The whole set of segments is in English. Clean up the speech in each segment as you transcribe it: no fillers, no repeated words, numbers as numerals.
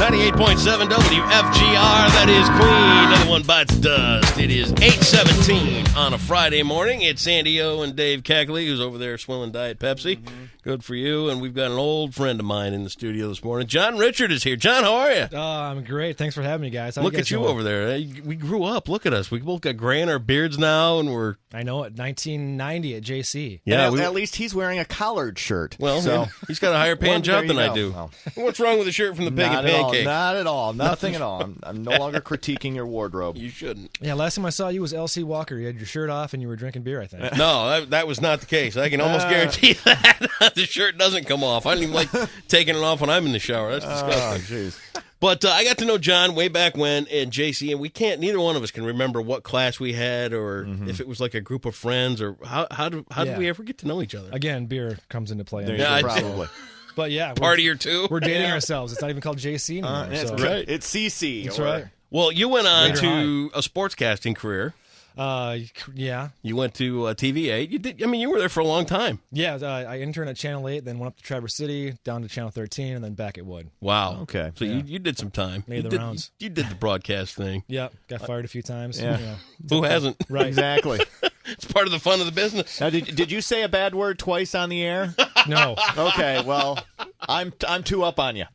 98.7 WFGR, that is Queen. Another one bites dust. It is 8:17 on a Friday morning. It's Sandy O and Dave Cackley, who's over there swilling Diet Pepsi. Good for you. And we've got an old friend of mine in the studio this morning. John Richard is here. John, how are you? I'm great. Thanks for having me, guys. Look at you over there. We grew up. Look at us. We both got gray in our beards now, and we're... I know it. 1990 at JC. Yeah, at least he's wearing a collared shirt. Well, so he's got a higher paying job than I do. Well, what's wrong with the shirt from the Pig and Pancake? Not at all. Nothing at all. I'm no longer critiquing your wardrobe. You shouldn't. Yeah, last time I saw you was L.C. Walker. You had your shirt off and you were drinking beer, I think. No, that was not the case. I can almost guarantee that. The shirt doesn't come off. I don't even like taking it off when I'm in the shower. That's disgusting. Jeez. But I got to know John way back when in JC, and neither one of us can remember what class we had or if it was like a group of friends or how did we ever get to know each other? Again, beer comes into play. Probably. But yeah. Party or two? We're dating ourselves. It's not even called JC anymore. That's right. It's CC. That's right. Well, you went on to a sportscasting career. Yeah. You went to TV8. You did. I mean, you were there for a long time. Yeah, I interned at Channel 8, then went up to Traverse City, down to Channel 13, and then back at Wood. Wow. Okay. So you did some time. Made the rounds. You did the broadcast thing. Yeah, got fired a few times. Yeah. Who hasn't? Right. Exactly. It's part of the fun of the business. Now, did you say a bad word twice on the air? No. Okay, well, I'm two up on you.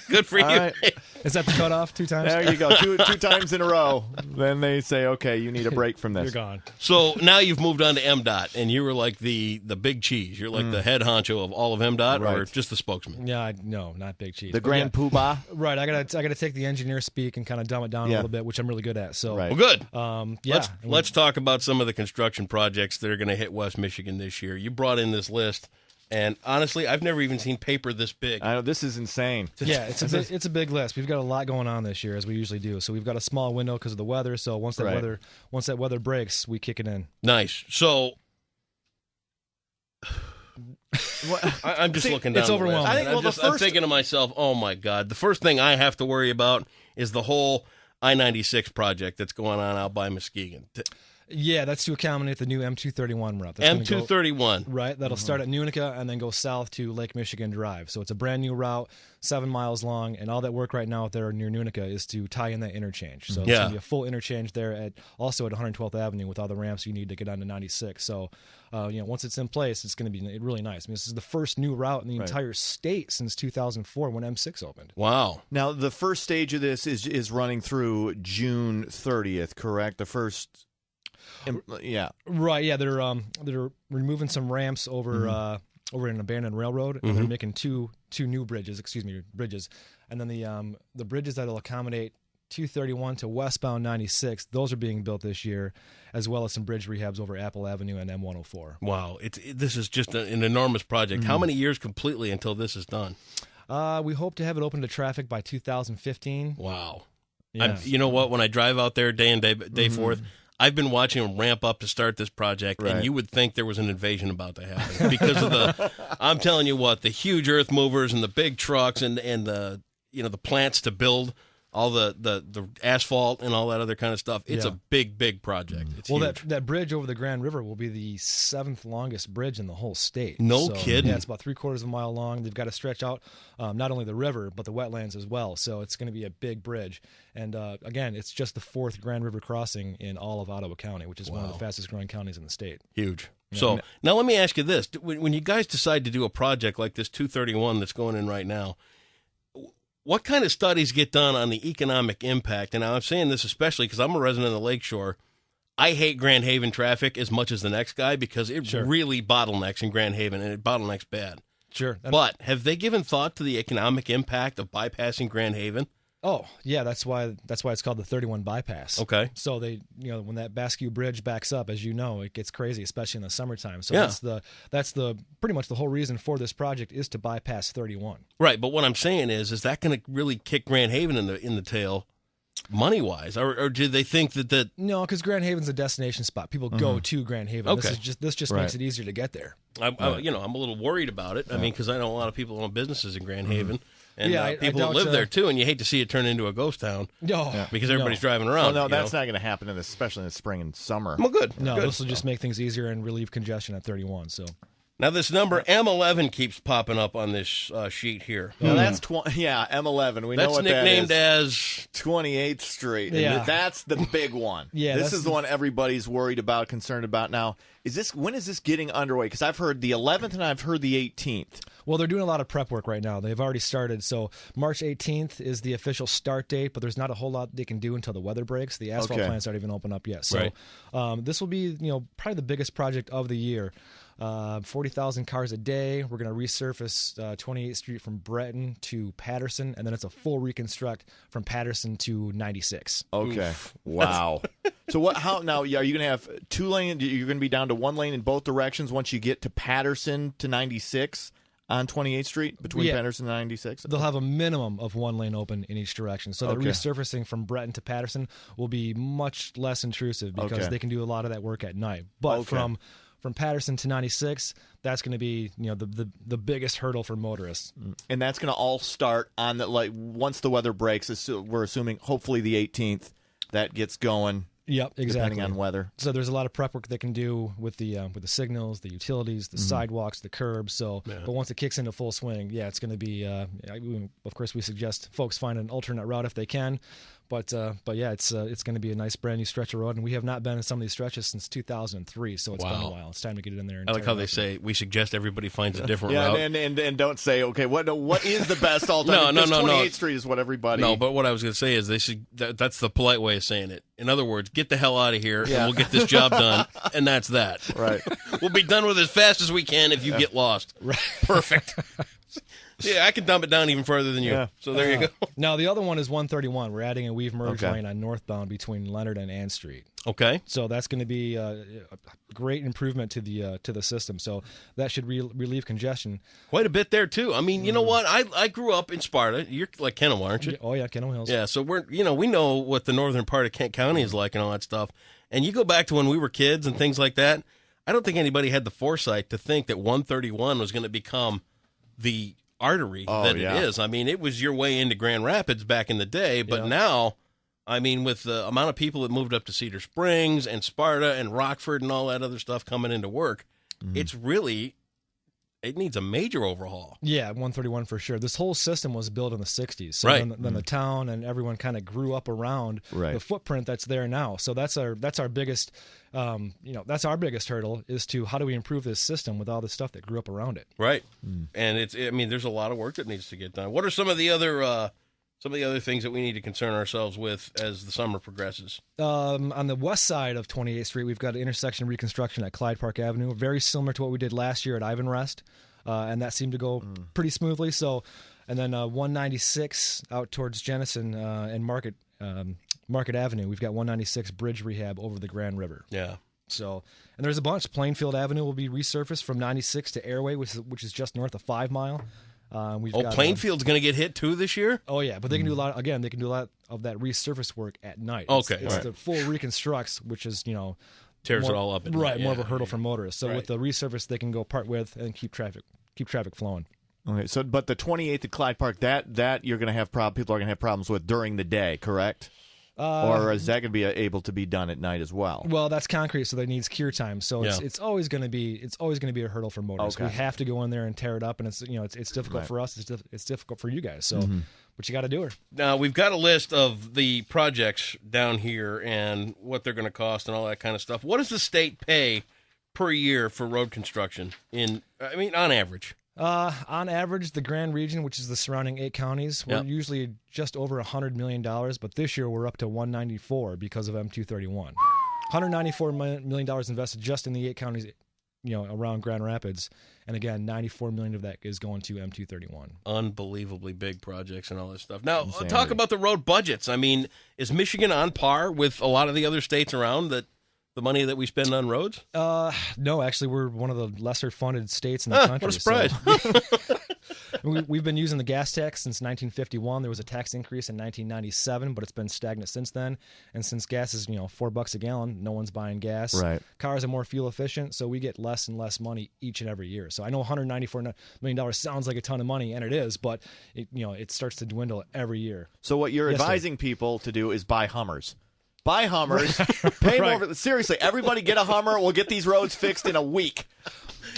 Good for you. Right. Is that the cutoff? 2 times? There you go. Two times in a row. Then they say, okay, you need a break from this. You're gone. So now you've moved on to mdot, and you were like the big cheese. You're like the head honcho of all of mdot, or Right. just the spokesman? Yeah, no, not big cheese. The grand poobah. Right, I gotta take the engineer speak and kind of dumb it down a little bit, which I'm really good at. So, Right. Well, good. Yeah. Let's talk about some of the construction projects that are going to hit West Michigan this year. You brought in this list, and honestly, I've never even seen paper this big. I know, this is insane. Yeah, it's a big list. We've got a lot going on this year, as we usually do. So we've got a small window because of the weather. So once that weather breaks, we kick it in. Nice. So I'm just looking down. It's overwhelming. The list. I think, I'm thinking to myself, oh my God, the first thing I have to worry about is the whole I-96 project that's going on out by Muskegon. Yeah, that's to accommodate the new M231 route. That's M231. Right, that'll start at Nunica and then go south to Lake Michigan Drive. So it's a brand new route, 7 miles long, and all that work right now out there near Nunica is to tie in that interchange. So it's going to be a full interchange there also at 112th Avenue with all the ramps you need to get onto 96. So once it's in place, it's going to be really nice. I mean, this is the first new route in the entire state since 2004 when M6 opened. Wow. Now, the first stage of this is running through June 30th, correct? The first... Yeah. Right. Yeah, they're removing some ramps over an abandoned railroad, and they're making two new bridges. And then the bridges that'll accommodate 231 to westbound 96. Those are being built this year, as well as some bridge rehabs over Apple Avenue and M104. Wow. This is just an enormous project. How many years completely until this is done? We hope to have it open to traffic by 2015. Wow. Yeah. You know what? When I drive out there day forth, I've been watching them ramp up to start this project, and you would think there was an invasion about to happen because of I'm telling you what, the huge earth movers and the big trucks and the the plants to build all the asphalt and all that other kind of stuff. It's a big project. It's huge. That bridge over the Grand River will be the 7th longest bridge in the whole state. No kidding. Yeah, it's about 3/4 of a mile long. They've got to stretch out not only the river, but the wetlands as well. So it's going to be a big bridge. And again, it's just the 4th Grand River crossing in all of Ottawa County, which is one of the fastest growing counties in the state. Huge. Yeah. So now let me ask you this. When you guys decide to do a project like this 231 that's going in right now, what kind of studies get done on the economic impact? And I'm saying this especially because I'm a resident of the Lakeshore. I hate Grand Haven traffic as much as the next guy because it really bottlenecks in Grand Haven, and it bottlenecks bad. Sure. But have they given thought to the economic impact of bypassing Grand Haven? Oh, yeah, that's why it's called the 31 bypass. Okay. So when that Basque Bridge backs up, as you know, it gets crazy, especially in the summertime. So that's the pretty much the whole reason for this project is to bypass 31. Right, but what I'm saying is that going to really kick Grand Haven in the tail money-wise, or do they think that No, because Grand Haven's a destination spot. People go to Grand Haven. Okay. This just makes it easier to get there. I'm a little worried about it. I mean, because I know a lot of people own businesses in Grand Haven. And people that live there, too, and you hate to see it turn into a ghost town because everybody's driving around. Well, no, that's not going to happen, especially in the spring and summer. Well, good. No, this will just make things easier and relieve congestion at 31. So Now, this number M11 keeps popping up on this sheet here. Now that's M11. That's know what nicknamed that as 28th Street. Yeah. And that's the big one. This is the one everybody's worried about, concerned about now. When is this getting underway? Because I've heard the 11th and I've heard the 18th. Well, they're doing a lot of prep work right now. They've already started. So March 18th is the official start date, but there's not a whole lot they can do until the weather breaks. The asphalt plants aren't even open up yet. So this will be, probably the biggest project of the year. 40,000 cars a day. We're going to resurface 28th Street from Breton to Patterson, and then it's a full reconstruct from Patterson to 96. Okay. Wow. So how now? Are you going to have 2 lane? You're going to be down to 1 lane in both directions once you get to Patterson to 96 on 28th Street between Patterson and 96? They'll have a minimum of 1 lane open in each direction. So the resurfacing from Breton to Patterson will be much less intrusive because they can do a lot of that work at night. But from Patterson to 96, that's going to be the biggest hurdle for motorists. And that's going to all start on once the weather breaks. We're assuming hopefully the 18th that gets going. Yep, exactly. Depending on weather. So there's a lot of prep work they can do with the signals, the utilities, the sidewalks, the curbs. So, but once it kicks into full swing, it's going to be. Of course, we suggest folks find an alternate route if they can. But it's going to be a nice brand new stretch of road, and we have not been in some of these stretches since 2003, so it's been a while. It's time to get it in there. And I like how they say we suggest everybody finds a different route. And don't say what is the best alternative? No. 28th Street is what everybody. No, but what I was going to say is that's the polite way of saying it. In other words, get the hell out of here, and we'll get this job done, and that's that. Right. We'll be done with it as fast as we can if you get lost. Right. Perfect. Yeah, I can dump it down even further than you. Yeah. So there you go. Now, the other one is 131. We're adding a weave merge lane on northbound between Leonard and Ann Street. Okay. So that's going to be a great improvement to the system. So that should relieve congestion. Quite a bit there, too. I mean, you know what? I grew up in Sparta. You're like Kennewill, aren't you? Oh, yeah, Kennewill Hills. Yeah, so we know what the northern part of Kent County is like and all that stuff. And you go back to when we were kids and things like that, I don't think anybody had the foresight to think that 131 was going to become the artery it is. I mean, it was your way into Grand Rapids back in the day, but now, I mean, with the amount of people that moved up to Cedar Springs and Sparta and Rockford and all that other stuff coming into work, it needs a major overhaul. Yeah, 131 for sure. This whole system was built in the 60s. So then the town and everyone kind of grew up around the footprint that's there now. So that's our biggest that's our biggest hurdle is to how do we improve this system with all the stuff that grew up around it. Right. And there's a lot of work that needs to get done. What are some of the other things that we need to concern ourselves with as the summer progresses? On the west side of 28th Street, we've got an intersection reconstruction at Clyde Park Avenue, very similar to what we did last year at Ivan Rest, and that seemed to go pretty smoothly. So, and then 196 out towards Jennison and Market Avenue, we've got 196 bridge rehab over the Grand River. Yeah. So, and there's a bunch. Plainfield Avenue will be resurfaced from 96 to Airway, which is just north of 5 Mile. Plainfield's going to get hit too this year? Oh yeah, but they can do a lot. Again, they can do a lot of that resurface work at night. Okay, it's the full reconstructs, which is tears it all up. More of a hurdle for motorists. So with the resurface, they can go part with and keep traffic flowing. Okay, so but the 28th at Clyde Park, that you're going to have people are going to have problems with during the day, correct? Or is that going to be able to be done at night as well? Well, that's concrete, so that needs cure time. So it's always going to be a hurdle for motorists. We have to go in there and tear it up, and it's difficult for us. It's difficult for you guys. So, but you got to do it. Now we've got a list of the projects down here and what they're going to cost and all that kind of stuff. What does the state pay per year for road construction? On average. On average, the Grand Region, which is the surrounding 8 counties, we're usually just over $100 million, but this year we're up to $194 because of M231. $194 million invested just in the 8 counties, around Grand Rapids, and again, $94 million of that is going to M231. Unbelievably big projects and all this stuff. Now, talk about the road budgets. I mean, is Michigan on par with a lot of the other states around that? The money that we spend on roads? No, actually, we're one of the lesser funded states in the country. What a surprise. So we've been using the gas tax since 1951. There was a tax increase in 1997, but it's been stagnant since then. And since gas is, $4 a gallon, no one's buying gas. Right. Cars are more fuel efficient, so we get less and less money each and every year. So I know $194 million sounds like a ton of money, and it is, but it starts to dwindle every year. So what you're advising people to do is buy Hummers. Buy Hummers, pay more. Seriously, everybody get a Hummer. We'll get these roads fixed in a week.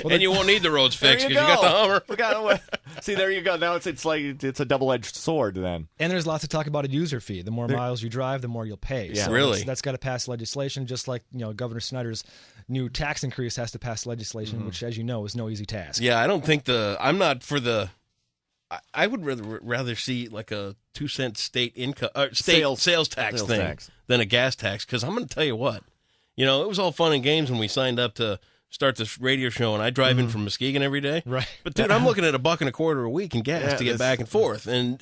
And you won't need the roads fixed There you because you got go. the Hummer. See, there you go. Now it's like it's a double-edged sword then. And there's lots of talk about a user fee. The more miles you drive, the more you'll pay. Yeah. So Really? that's got to pass legislation, just like Governor Snyder's new tax increase has to pass legislation, which, as you know, is no easy task. Yeah, I don't think I'm not for the. I would rather see like a 2-cent state income sales tax thing than a gas tax, because I'm going to tell you what, it was all fun and games when we signed up to start this radio show, and I drive in from Muskegon every day. Right. But dude, I'm looking at $1.25 a week in gas to get back and forth, and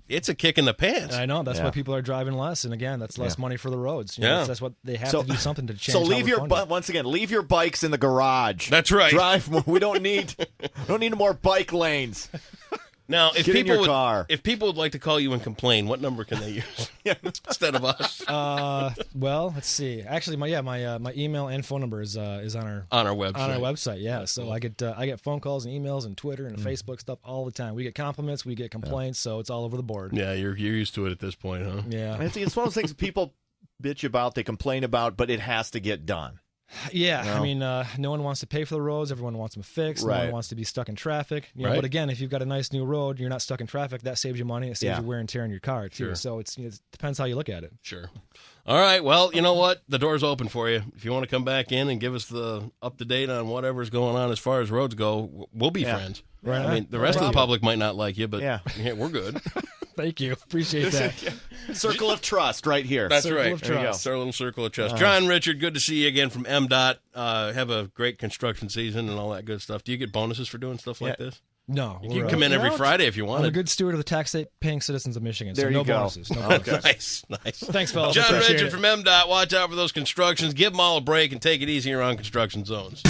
it's a kick in the pants. I know. That's why people are driving less, and again, that's less money for the roads. That's what they have to do something to change. So leave leave your bikes in the garage. That's right. Drive more. We don't need more bike lanes. Now, if Get in your car. if people would like to call you and complain, what number can they use instead of us? Well, let's see. Actually, my email and phone number is on our website. On our website, yeah. So I get phone calls and emails and Twitter and Facebook stuff all the time. We get compliments, we get complaints, so it's all over the board. Yeah, you're used to it at this point, huh? Yeah. It's one of those things people bitch about, they complain about, but it has to get done. Yeah, I mean, no one wants to pay for the roads. Everyone wants them fixed. No one wants to be stuck in traffic. But again, if you've got a nice new road, you're not stuck in traffic. That saves you money. It saves you wear and tear in your car too. Sure. So it depends how you look at it. Sure. All right. Well, you know what? The door's open for you. If you want to come back in and give us the up to date on whatever's going on as far as roads go, we'll be friends. Right. I mean, the rest of the public might not like you, but we're good. Thank you. Appreciate that. Circle of trust right here. That's Circle right. of trust. It's our little circle of trust. John, Richard, good to see you again from MDOT. Have a great construction season and all that good stuff. Do you get bonuses for doing stuff like this? No. You can come in every Friday if you want. I'm a good steward of the tax-paying citizens of Michigan, so There no you go. bonuses. No bonuses. Nice. Thanks, fellas. John Appreciate Richard it. from MDOT. Watch out for those constructions. Give them all a break and take it easy around construction zones.